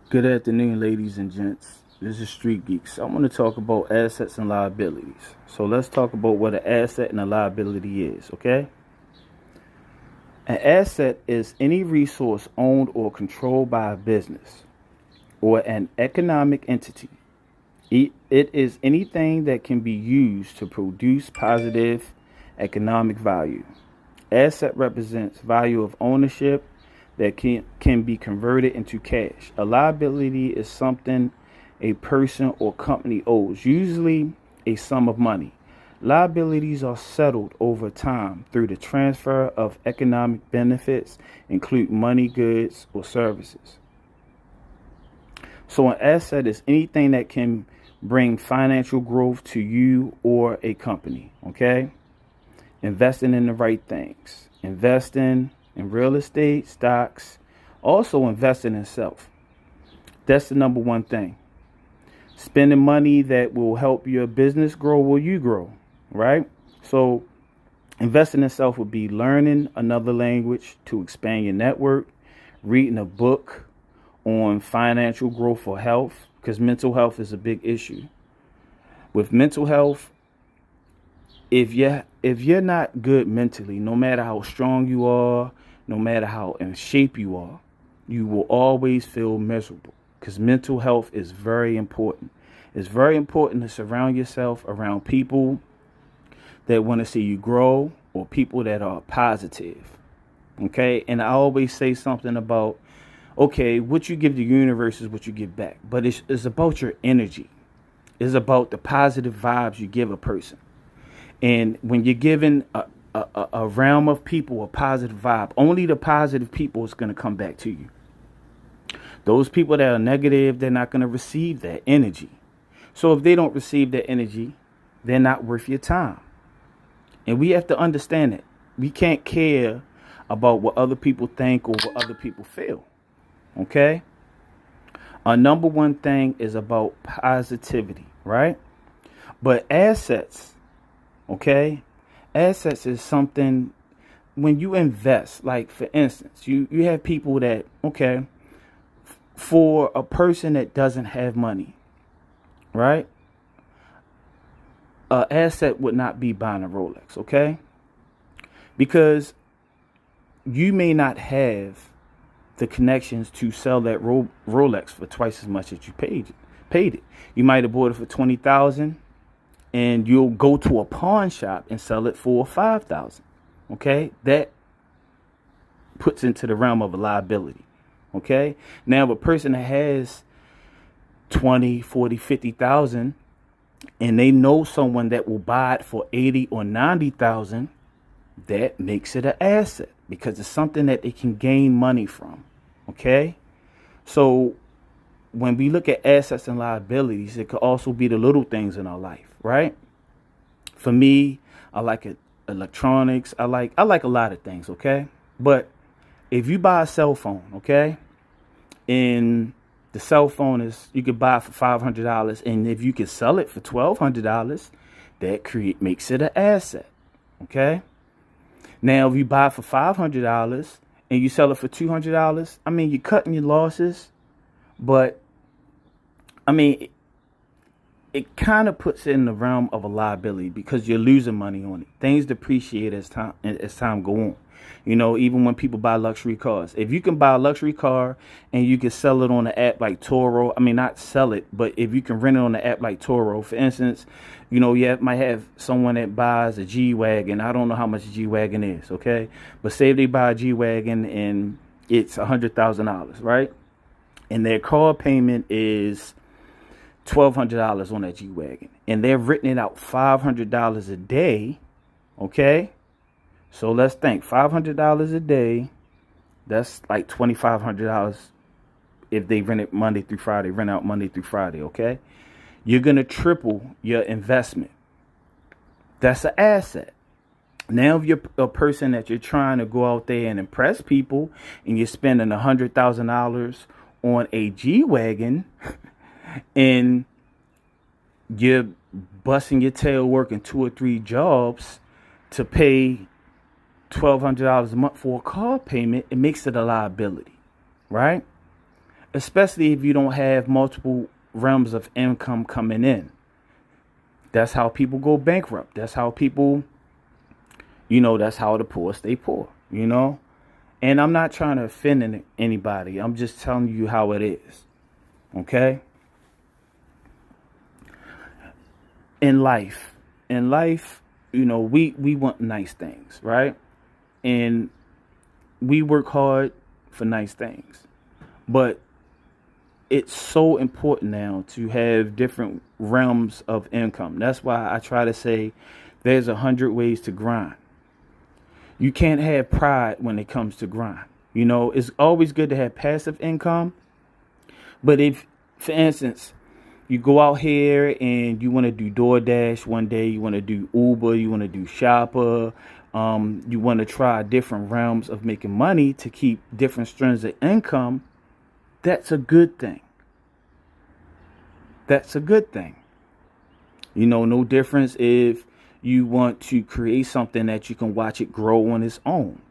Good afternoon, ladies and gents. This is Street Geeks. I want to talk about assets and liabilities. So let's talk about what an asset and a liability is, okay? An asset is any resource owned or controlled by a business or an economic entity. It is anything that can be used to produce positive economic value. Asset represents value of ownership that can be converted into cash. A liability is something a person or company owes, usually a sum of money. Liabilities are settled over time through the transfer of economic benefits, include money, goods, or services. So an asset is anything that can bring financial growth to you or a company, okay? Investing in the right things. Investing in real estate, stocks, also investing in self. That's the number one thing. Spending money that will help your business grow will you grow, right? So investing in self would be learning another language to expand your network, reading a book on financial growth or health, because mental health is a big issue. With mental health, if you're not good mentally, no matter how strong you are, no matter how in shape you are, you will always feel miserable, because mental health is very important. It's very important to surround yourself around people that want to see you grow or people that are positive. Okay. And I always say something about, okay, what you give the universe is what you give back. But it's about your energy. It's about the positive vibes you give a person. And when you're giving a realm of people a positive vibe, only the positive people is going to come back to you. Those people that are negative, they're not going to receive that energy. So if they don't receive that energy, they're not worth your time. And we have to understand that. We can't care about what other people think or what other people feel. Okay? Our number one thing is about positivity, right? But assets, okay? Assets is something when you invest, like for instance, you have people that, okay, for a person that doesn't have money, right? An asset would not be buying a Rolex, okay? Because you may not have the connections to sell that Rolex for twice as much as you paid it. You might have bought it for 20,000, and you'll go to a pawn shop and sell it for 5,000. Okay, that puts into the realm of a liability. Okay, now if a person that has 20, 40, 50,000, and they know someone that will buy it for 80 or 90,000, that makes it an asset because it's something that they can gain money from. Okay, so when we look at assets and liabilities, it could also be the little things in our life, right? For me, I like electronics. I like a lot of things, okay? But if you buy a cell phone, okay, and the cell phone is you could buy it for $500, and if you can sell it for $1,200, that makes it an asset, okay? Now, if you buy it for $500 and you sell it for $200, I mean, you're cutting your losses, but I mean, it kind of puts it in the realm of a liability because you're losing money on it. Things depreciate as time go on. You know, even when people buy luxury cars, if you can buy a luxury car and you can sell it on an app like Toro, I mean, not sell it, but if you can rent it on an app like Toro, for instance, you know, you might have someone that buys a G-Wagon. I don't know how much a G-Wagon is, okay? But say if they buy a G-Wagon and it's $100,000, right? And their car payment is $1,200 on that G-Wagon, and they're written it out $500 a day, okay? So let's think, $500 a day, that's like $2,500 if they rent it Monday through Friday, rent out Monday through Friday, okay? You're going to triple your investment. That's an asset. Now, if you're a person that you're trying to go out there and impress people and you're spending $100,000 on a G-Wagon and you're busting your tail working 2 or 3 jobs to pay $1,200 a month for a car payment, it makes it a liability, right? especially if you don't have multiple realms of income coming in. That's how people go bankrupt. That's how people, that's how the poor stay poor, And I'm not trying to offend anybody. I'm just telling you how it is. Okay? In life, we want nice things, right? And we work hard for nice things. But it's so important now to have different realms of income. That's why I try to say there's 100 ways to grind. You can't have pride when it comes to grind. It's always good to have passive income. But if, for instance, you go out here and you want to do DoorDash one day, you want to do Uber, you want to do Shopper, you want to try different realms of making money to keep different streams of income, that's a good thing. That's a good thing. No difference if you want to create something that you can watch it grow on its own.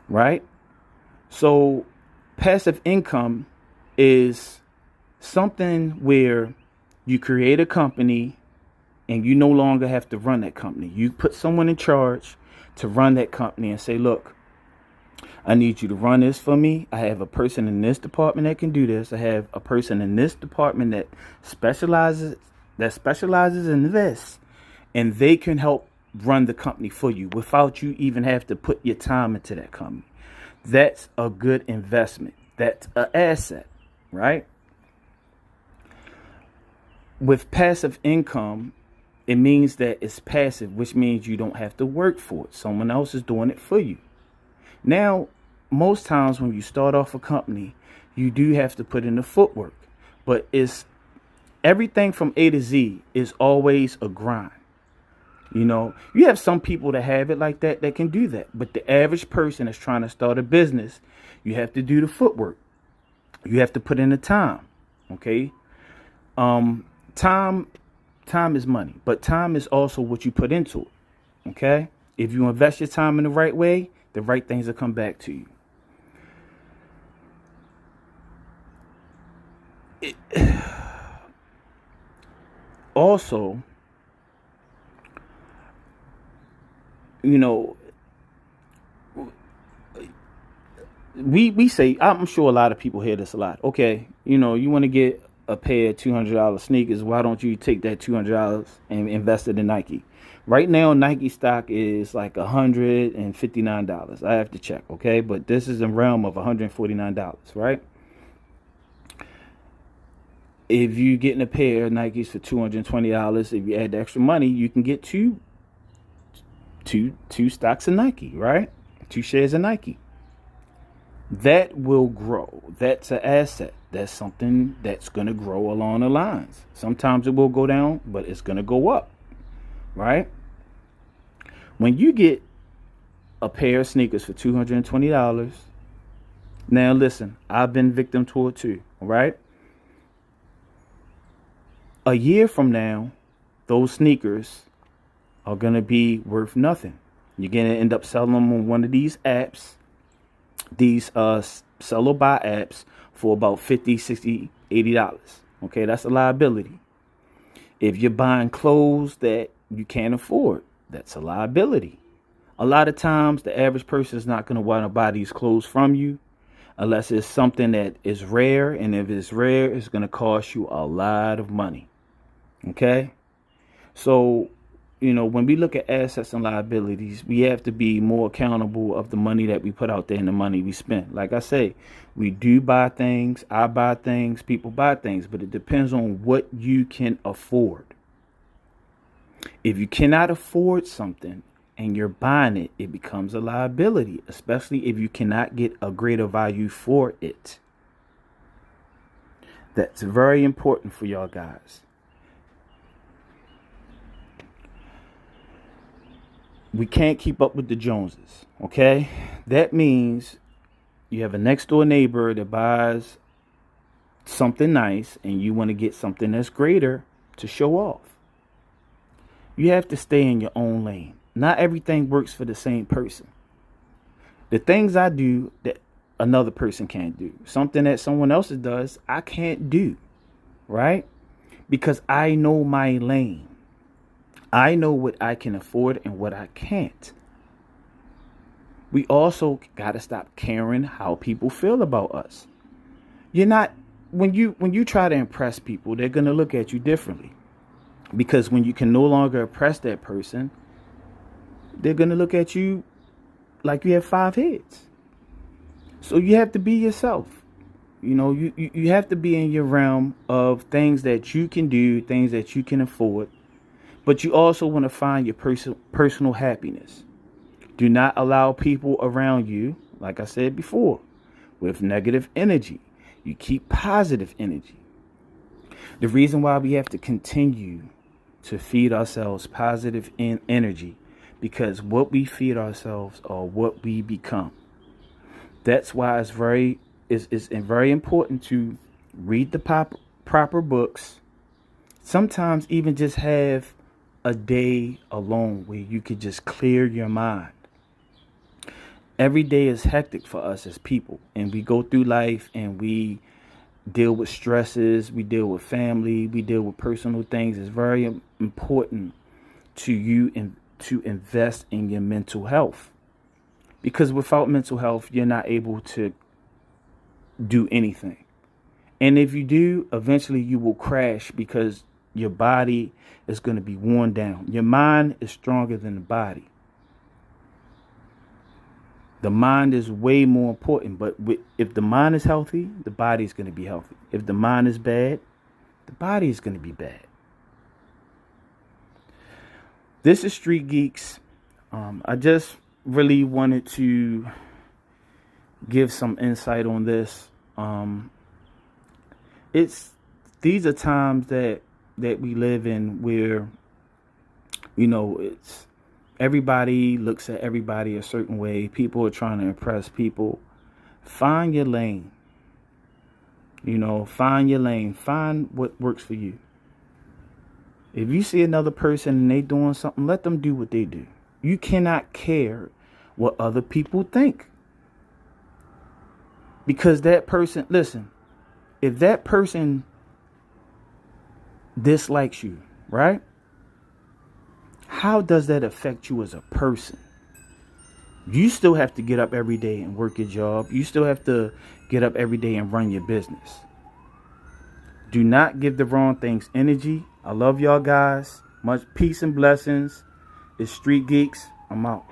Right? So passive income is something where you create a company and you no longer have to run that company. You put someone in charge to run that company and say, look, I need you to run this for me. I have a person in this department that can do this. I have a person in this department that specializes in this, and they can help run the company for you without you even have to put your time into that company. That's a good investment. That's an asset, right? With passive income, it means that it's passive, which means you don't have to work for it. Someone else is doing it for you. Now, most times when you start off a company, you do have to put in the footwork, but it's everything from A to Z is always a grind. You have some people that have it like that can do that. But the average person that's trying to start a business, you have to do the footwork. You have to put in the time. Okay. Time is money, but time is also what you put into it. Okay. If you invest your time in the right way, the right things will come back to you. Also, we say, I'm sure a lot of people hear this a lot. Okay, you want to get a pair of $200 sneakers. Why don't you take that $200 and invest it in Nike? Right now, Nike stock is like $159. I have to check, okay? But this is in realm of $149, right? If you getting a pair of Nikes for $220, if you add the extra money, you can get two stocks of Nike, right? 2 shares of Nike. That will grow. That's an asset. That's something that's going to grow along the lines. Sometimes it will go down, but it's going to go up, right? When you get a pair of sneakers for $220, now listen, I've been victim to it too, right? A year from now, those sneakers are going to be worth nothing. You're going to end up selling them on one of these apps, these sell or buy apps, for about $50, $60, $80. Okay, that's a liability. If you're buying clothes that you can't afford, that's a liability. A lot of times, the average person is not going to want to buy these clothes from you unless it's something that is rare. And if it's rare, it's going to cost you a lot of money. Okay? So, when we look at assets and liabilities, we have to be more accountable of the money that we put out there and the money we spend. Like I say, we do buy things, I buy things, people buy things, but it depends on what you can afford. If you cannot afford something and you're buying it, it becomes a liability, especially if you cannot get a greater value for it. That's very important for y'all guys. We can't keep up with the Joneses, okay? That means you have a next door neighbor that buys something nice and you want to get something that's greater to show off. You have to stay in your own lane. Not everything works for the same person. The things I do that another person can't do. Something that someone else does, I can't do, right? Because I know my lane. I know what I can afford and what I can't. We also got to stop caring how people feel about us. You're not, when you try to impress people, they're going to look at you differently. Because when you can no longer impress that person, they're going to look at you like you have 5 heads. So you have to be yourself. You know, you have to be in your realm of things that you can do, things that you can afford. But you also want to find your personal happiness. Do not allow people around you, like I said before, with negative energy. You keep positive energy. The reason why we have to continue to feed ourselves positive energy, because what we feed ourselves are what we become. That's why it's very important to read the proper books. Sometimes even just have a day alone where you could just clear your mind. Every day is hectic for us as people, and we go through life and we deal with stresses, we deal with family, we deal with personal things. It's very important to you and to invest in your mental health, because without mental health, you're not able to do anything. And if you do, eventually you will crash, because your body is going to be worn down. Your mind is stronger than the body. The mind is way more important, but if the mind is healthy, the body is going to be healthy. If the mind is bad, the body is going to be bad. This is Street Geeks. I just really wanted to give some insight on this. These are times that we live in where, you know, it's everybody looks at everybody a certain way. People are trying to impress people. Find your lane. You know, find your lane. Find what works for you. If you see another person and they doing something, let them do what they do. You cannot care what other people think. Because that person, listen, if that person dislikes you, right? How does that affect you as a person? You still have to get up every day and work your job. You still have to get up every day and run your business. Do not give the wrong things energy. I love y'all guys. Much peace and blessings. It's Street Geeks. I'm out.